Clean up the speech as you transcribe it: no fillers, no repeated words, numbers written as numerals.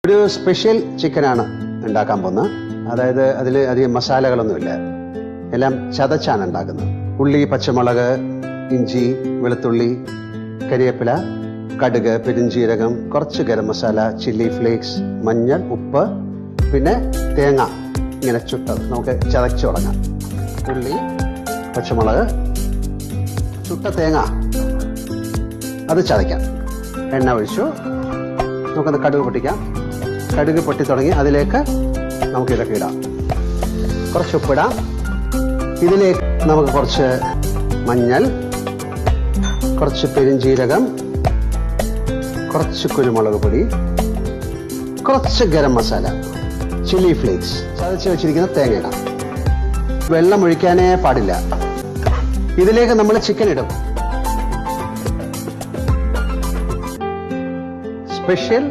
ഒരു സ്പെഷ്യൽ ചിക്കനാണ് ഉണ്ടാക്കാൻ പോകുന്നത്. അതായത് അതിൽ അധികം മസാലകളൊന്നുമില്ല, എല്ലാം ചതച്ചാണ് ഉണ്ടാക്കുന്നത്. ഉള്ളി, പച്ചമുളക്, ഇഞ്ചി, വെളുത്തുള്ളി, കരിവേപ്പില, കടുക്, പെരുംജീരകം, കുറച്ച് ഗരം മസാല, ചില്ലി ഫ്ലേക്സ്, മഞ്ഞൾ, ഉപ്പ്, പിന്നെ തേങ്ങ ഇങ്ങനെ ചുട്ടത് നമുക്ക് ചതച്ചു തുടങ്ങാം. ഉള്ളി, പച്ചമുളക്, ചുട്ട തേങ്ങ അത് ചതയ്ക്കാം. എണ്ണ ഒഴിച്ചു, നമുക്കത് കടുക് പൊട്ടിക്കാം. കടുക് പൊട്ടി തുടങ്ങി അതിലേക്ക് നമുക്ക് ഇതൊക്കെ ഇടാം. കുറച്ച് ഉപ്പിടാം. ഇതിലേക്ക് നമുക്ക് കുറച്ച് മഞ്ഞൾ, കുറച്ച് പെരുംജീരകം, കുറച്ച് കുരുമുളക് പൊടി, കുറച്ച് ഗരം മസാല, ചില്ലി ഫ്ലേക്സ്, ചതച്ച് വെച്ചിരിക്കുന്ന തേങ്ങ ഇടാം. വെള്ളം ഒഴിക്കാനേ പാടില്ല. ഇതിലേക്ക് നമ്മൾ ചിക്കൻ ഇടും. സ്പെഷ്യൽ